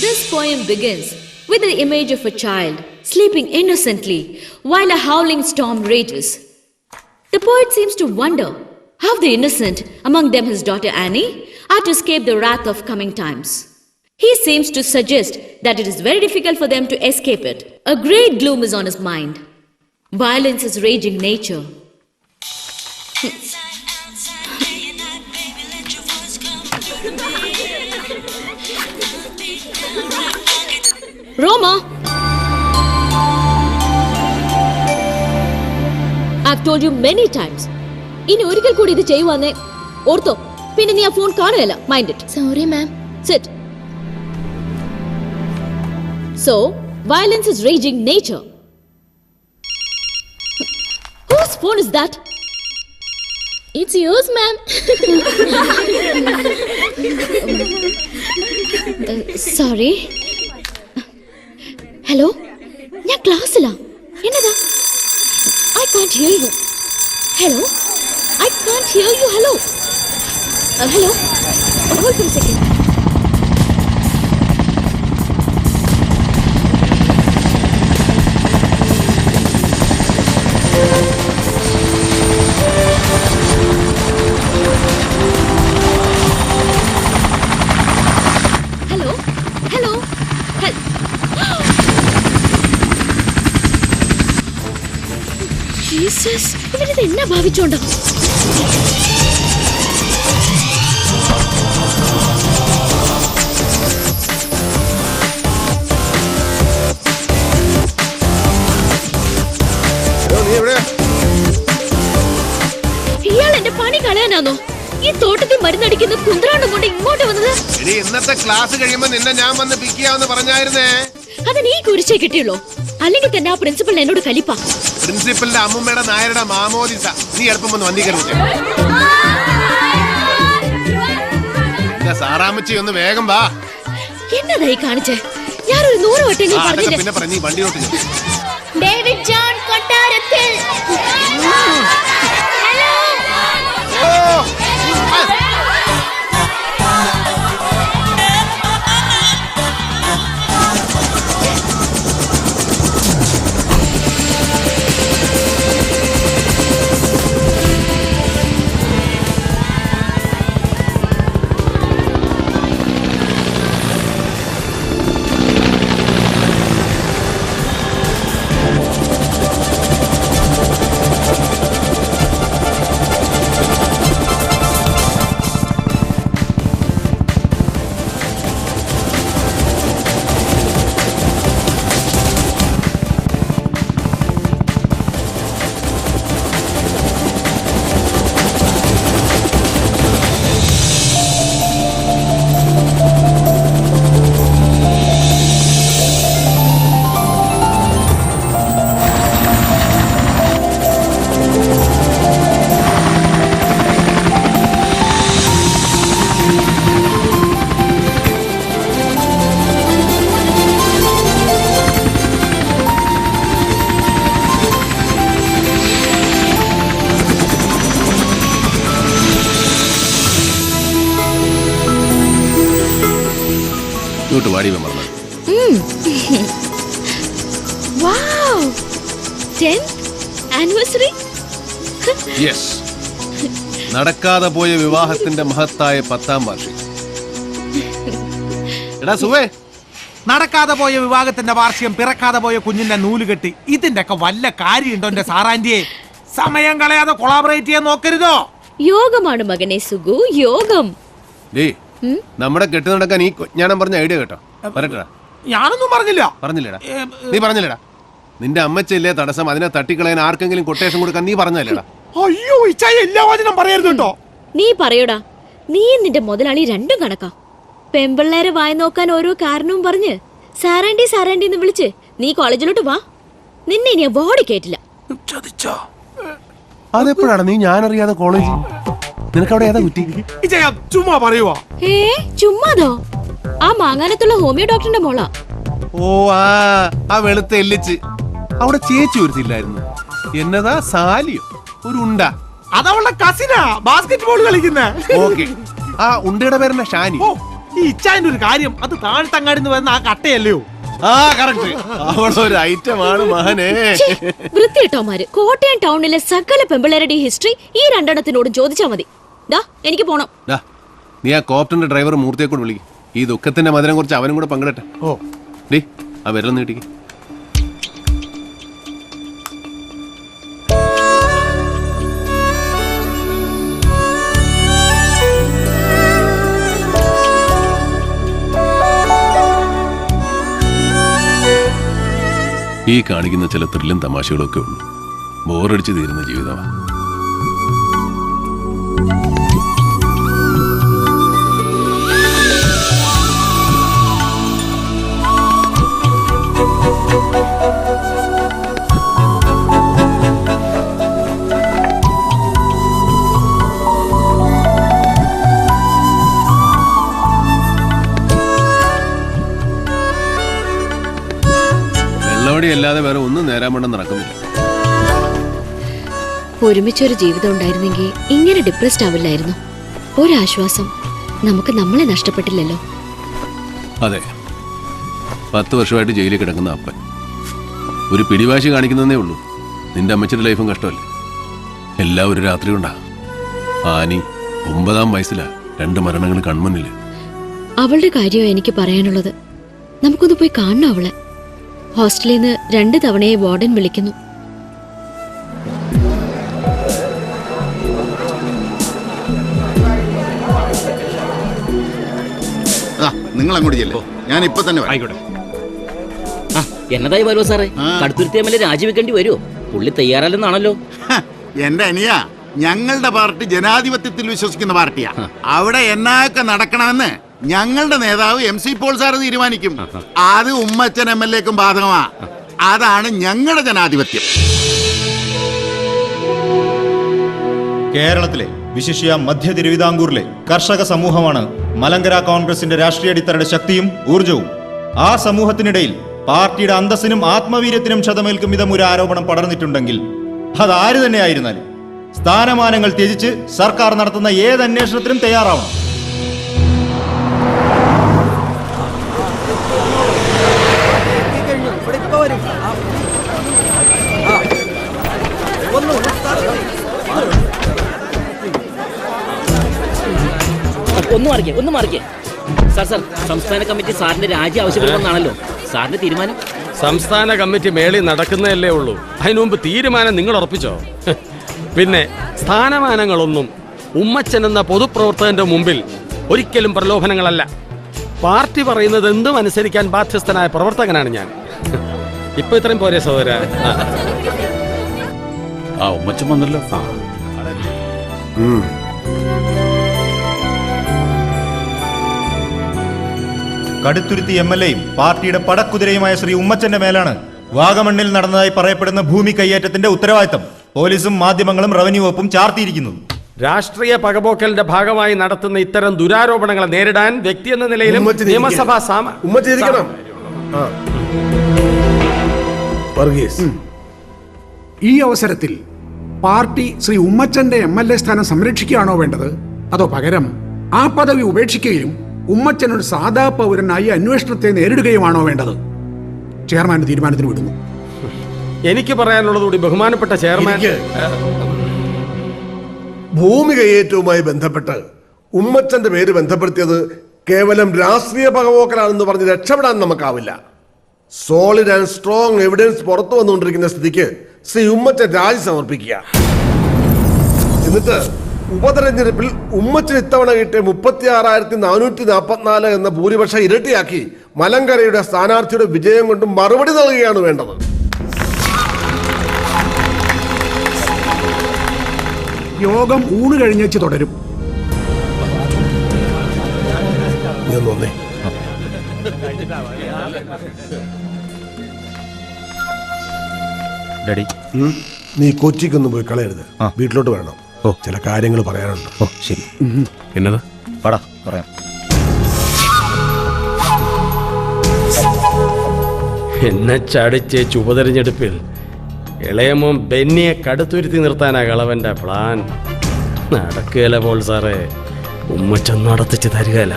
This poem begins with the image of a child sleeping innocently while a howling storm rages. The poet seems to wonder how the innocent, among them his daughter Annie, are to escape the wrath of coming times. He seems to suggest that it is very difficult for them to escape it. A great gloom is on his mind. Violence is raging nature. Roma! I've told you many times. ഇനി ഒരിക്കൽ കൂടി ഇത് ചെയ്യുവാന്നേ ortho. പിന്നെ നീ ആ phone കാണുകയല്ല. Mind it. Sorry, ma'am. Sit. So, violence is raging nature. Whose phone is that? It's yours, ma'am. Sorry. Hello? ഞാൻ ക്ലാസ്സിലാ. എന്നതാ? I can't hear you. Hello? I can't hear you. Hello? Hello? Hold on a second. Hello? Hello? Jesus, ഇവനിത് എന്നാ ഭാവിച്ചോണ്ടോ? ഇയാൾ എന്റെ പണി കളയാനാണോ? ഈ തോട്ടത്തിൽ മരുന്നടിക്കുന്ന കുന്ത്രാണ്ടും കൊണ്ട് ഇങ്ങോട്ട് വന്നത്? ഇന്നത്തെ ക്ലാസ് കഴിയുമ്പോ നിന്നെ ഞാൻ വന്ന് പിക്ക് ചെയ്യാമെന്ന് പറഞ്ഞായിരുന്നേ. അത് നീ കുരിശേ കിട്ടിയുള്ളൂ. അല്ലെങ്കിൽ തന്നെ ആ പ്രിൻസിപ്പൽ എന്നോട് കലിപ്പ. പ്രിൻസിപ്പലിന്റെ അമ്മൂമ്മയുടെ നായരുടെ മാമോദിസ. നീ എളുപ്പം വന്ന് വന്നിക്കരുത്. സാറാമ്മച്ചി ഒന്ന് വേഗം വാ. എന്നതായി കാണിച്ചേ? ഞാനൊരു 100 വട്ടം പറഞ്ഞില്ലേ. പിന്നെ പറഞ്ഞ വണ്ടിയോട്ട് ഡേവിഡ് ജോൺ കൊട്ടാരത്തിൽ. വാടി Wow! 10th anniversary? Yes. നടക്കാതെ പോയ വിവാഹത്തിന്റെ മഹത്തായ 10ാം വാർഷികം. എടാ സുവേ, നടക്കാതെ പോയ വിവാഹത്തിന്റെ വാർഷികം, പിറക്കാതെ പോയ കുഞ്ഞിന്റെ നൂലുകെട്ടി, ഇതിന്റെ ഒക്കെ വല്ല കാര്യമുണ്ടോ എന്റെ സാറാന്റിയെ? സമയം കളയാതെ കൊളാബറേറ്റ് ചെയ്യാൻ നോക്കരുതോ? യോഗമാണ് മകനെ സുഗു, യോഗം. നമ്മുടെ കെട്ടു നടക്കാൻ ഈ ഞാൻ പറഞ്ഞ ഐഡിയ കേട്ടോ. പറയട്ടാ. ഞാനൊന്നും പറഞ്ഞില്ലടാ. നീ പറഞ്ഞില്ലടാ. നിന്റെ അമ്മച്ചല്ലേ തടസ്സം, അതിനെ തട്ടിക്കളയാൻ ആർക്കെങ്കിലും കൊട്ടേഷൻ കൊടുക്കാൻ നീ പറഞ്ഞല്ലേടാ. അയ്യോ, എല്ലാ വചനം പറയരുത് കേട്ടോ. നീ പറയൂടാ. നീ നിന്റെ മുതലാളി രണ്ടും കണക്കാ. പെമ്പിള്ളേരെ വായി നോക്കാൻ ഓരോ കാരണവും പറഞ്ഞ് സാറാണ്ടി സാറാണ്ടി എന്ന് വിളിച്ച് നീ കോളേജിലോട്ട് വാ. നിന്നെ ഇനി ബോഡി കേട്ടില്ല. അതെപ്പോഴാണ് നീ ഞാനറിയാതെ കോളേജ്? നിനക്കവിടെ ഏതാ കുറ്റി? ചുമ്മാ പറയുവാ. ചുമ്മാതോ? ആ മാങ്ങാനത്തുള്ള ഹോമിയോ ഡോക്ടറിന്റെ മോളാ. ഓ, ആ വെളുത്ത എല്ലിച്ച്. അവിടെ ചേച്ചി ഒരുത്തില്ലായിരുന്നു, എന്നതാ സാലിയോ ഒരു ഉണ്ട? അതവളുടെ കസിനാ, ബാസ്കറ്റ് ബോൾ കളിക്കുന്ന. ഓക്കെ, ആ ഉണ്ടയുടെ പേരെന്നാ? ഷാനി. ഓ, ഇച്ചാന്റെ ഒരു കാര്യം, അത് താഴ്ത്തങ്ങാടിന്ന് വരുന്ന ആ കട്ടയല്ലയോ? ആ കറക്റ്റ്, അവളൊരു ഐറ്റമാണ് മഹനെ. വൃത്തിയിട്ടോമാര് കോട്ടയം ടൗണിലെ സകല പെമ്പിളരുടെ ഹിസ്റ്ററി ഈ രണ്ടെണ്ണത്തിനോടും ചോദിച്ചാ മതി. ദാ എനിക്ക് പോണം. നീ ആ കോപ്റ്ററിന്റെ ഡ്രൈവർ മൂർത്തിയെ കൂടെ വിളിക്കും. ഈ ദുഃഖത്തിന്റെ മധുരം കുറിച്ച് അവനും കൂടെ പങ്കിടട്ടെ. ഓ ഡീ ആ വിരൽ നീട്ടിക്ക്. ഈ കാണിക്കുന്ന ചില ത്രില്ലും തമാശകളൊക്കെ ഉള്ളൂ. ബോറടിച്ച് തീരുന്ന ജീവിതമാണ്. അല്ലാതെ വേറെ ഒന്നും നേരാൻ വേണ്ട നടക്കുന്നില്ല. ഒരുമിച്ചൊരു ജീവിതം ഉണ്ടായിരുന്നെങ്കിൽ ഇങ്ങനെ ഡിപ്രസ്ഡ് ആവില്ലായിരുന്നു. ഒരാശ്വാസം, നമുക്ക് നമ്മളെ നഷ്ടപ്പെട്ടില്ലല്ലോ. അതെ, 10 വർഷമായിട്ട് ജയിലിൽ കിടക്കുന്ന അപ്പൻ ഒരു പിടിവാശി കാണിക്കുന്നതേ ഉള്ളൂ. നിന്റെ അമ്മച്ചിയുടെ ലൈഫും കഷ്ടമല്ലേ? എല്ലാം ഒരു രാത്രി കൊണ്ടാ. ആനി 9-ാം വയസ്സിലാ 2 മരണങ്ങൾ കൺമുന്നില്ല. അവളുടെ കാര്യമാണ് എനിക്ക് പറയാനുള്ളത്. നമുക്കൊന്ന് പോയി കാണണം അവളെ. ഹോസ്റ്റലിൽ നിന്ന് 2 തവണയെ വാർഡൻ വിളിക്കുന്നു. നിങ്ങൾ അങ്ങോട്ട് ചെല്ലോ, ഞാൻ ഇപ്പൊ തന്നെ ആയിക്കോട്ടെ. എന്നതായി വരുമോ സാറേ? കടുത്തുരുത്തി എം എൽ എ രാജിവെക്കേണ്ടി വരുമോ? പുള്ളി തയ്യാറല്ലെന്നാണല്ലോ. എന്റെ അനിയ, ഞങ്ങളുടെ പാർട്ടി ജനാധിപത്യത്തിൽ വിശ്വസിക്കുന്ന പാർട്ടിയാ. അവിടെ എന്നൊക്കെ നടക്കണമെന്ന് ഞങ്ങളുടെ നേതാവ് MC പോൾ സാറ് തീരുമാനിക്കും. അത് ഉമ്മച്ചൻ MLA ക്കും ബാധകമാ. അതാണ് ഞങ്ങളുടെ ജനാധിപത്യം. കേരളത്തിലെ വിശിഷ്യ മധ്യ തിരുവിതാംകൂറിലെ കർഷക സമൂഹമാണ് മലങ്കര കോൺഗ്രസിന്റെ രാഷ്ട്രീയ അടിത്തറയുടെ ശക്തിയും ഊർജവും. ആ സമൂഹത്തിനിടയിൽ പാർട്ടിയുടെ അന്തസ്സിനും ആത്മവീര്യത്തിനും ക്ഷതമേൽക്കും വിധം ഒരു ആരോപണം പടർന്നിട്ടുണ്ടെങ്കിൽ അതാര് തന്നെയായിരുന്നാലും സ്ഥാനമാനങ്ങൾ ത്യജിച്ച് സർക്കാർ നടത്തുന്ന ഏത് അന്വേഷണത്തിനും തയ്യാറാവണം. ഒന്ന് മാറിക്കേ. സാർ, സംസ്ഥാന കമ്മിറ്റി സാറിന്റെ രാജി ആവശ്യപ്പെടുമെന്നാണല്ലോ സാറിന്റെ തീരുമാനം? സംസ്ഥാന കമ്മിറ്റി മേളിൽ നടക്കുന്നതല്ലേ ഉള്ളൂ. അതിനു മുമ്പ് തീരുമാനം നിങ്ങൾ ഉറപ്പിച്ചോ? പിന്നെ സ്ഥാനമാനങ്ങളൊന്നും ഉമ്മച്ചൻ എന്ന പൊതുപ്രവർത്തകന്റെ മുമ്പിൽ ഒരിക്കലും പ്രലോഭനങ്ങളല്ല. പാർട്ടി പറയുന്നത് എന്തും അനുസരിക്കാൻ ബാധ്യസ്ഥനായ പ്രവർത്തകനാണ് ഞാൻ. ഇപ്പൊ ഇത്രയും പോരെ സഹോദര? ഉമ്മച്ചൻ വന്നല്ലോ. കടുത്തുരുത്തി MLA-യും പാർട്ടിയുടെ പടക്കുതിരയുമായ ശ്രീ ഉമ്മച്ചന്റെ മേലാണ് വാഗമണ്ണിൽ നടന്നതായി പറയപ്പെടുന്ന ഭൂമി കയ്യേറ്റത്തിന്റെ ഉത്തരവാദിത്തം പോലീസും മാധ്യമങ്ങളും റവന്യൂ വകുപ്പും ചാർത്തിയിരിക്കുന്നത്. രാഷ്ട്രീയ പകപോക്കലിന്റെ ഭാഗമായി നടത്തുന്ന ഇത്തരം ദുരാരോപണങ്ങളെ നേരിടാൻ വ്യക്തി എന്ന നിലയിലും നിയമസഭാ ഈ അവസരത്തിൽ പാർട്ടി ശ്രീ ഉമ്മച്ചന്റെ MLA സ്ഥാനം സംരക്ഷിക്കുകയാണോ വേണ്ടത്, അതോ പകരം ആ പദവി ഉപേക്ഷിക്കുകയും ഉമ്മച്ചൻ ഒരു സാധാ പൗരനായി അന്വേഷണത്തെ നേരിടുകയുമാണോ വേണ്ടത്? ചെയർമാന്റെ തീരുമാനത്തിന് വിടുന്നു. എനിക്ക് പറയാനുള്ളത് കൂടി ബഹുമാനപ്പെട്ട ചെയർമാൻ. ഭൂമി കയ്യേറ്റവുമായി ബന്ധപ്പെട്ട് ഉമ്മച്ചന്റെ പേര് ബന്ധപ്പെടുത്തിയത് കേവലം രാഷ്ട്രീയ പകപോക്കലാണെന്ന് പറഞ്ഞ് രക്ഷപ്പെടാൻ നമുക്കാവില്ല. സോളിഡ് ആൻഡ് സ്ട്രോങ് എവിഡൻസ് പുറത്തു വന്നുകൊണ്ടിരിക്കുന്ന സ്ഥിതിക്ക് ശ്രീ ഉമ്മച്ചൻ രാജി സമർപ്പിക്കുക. എന്നിട്ട് ഉപതെരഞ്ഞെടുപ്പിൽ ഉമ്മച്ചൻ ഇത്തവണ കിട്ടിയ 36,444 എന്ന ഭൂരിപക്ഷം ഇരട്ടിയാക്കി മലങ്കരയുടെ സ്ഥാനാർത്ഥിയുടെ വിജയം കൊണ്ട് മറുപടി നൽകുകയാണ് വേണ്ടത്. യോഗം ഊണ് കഴിഞ്ഞേച്ച് തുടരും. നീ കൊച്ചിക്കൊന്നും പോയി കളയരുത്, വീട്ടിലോട്ട് വരണം. ചില കാര്യങ്ങൾ പറയാനുണ്ട്. ശരി. എന്നതാ? പറയാം. എന്നെ ചടിച്ചേച്ച് ഉപതെരഞ്ഞെടുപ്പിൽ ഇളയമോൻ ബെന്നിയെ കടുത്തുരുത്തി നിർത്താനാ കളവന്റെ പ്ലാൻ. നടക്കുകയല്ല പോൾ സാറേ, ഉമ്മച്ചൊന്നും നടത്തിച്ച് തരികയില്ല.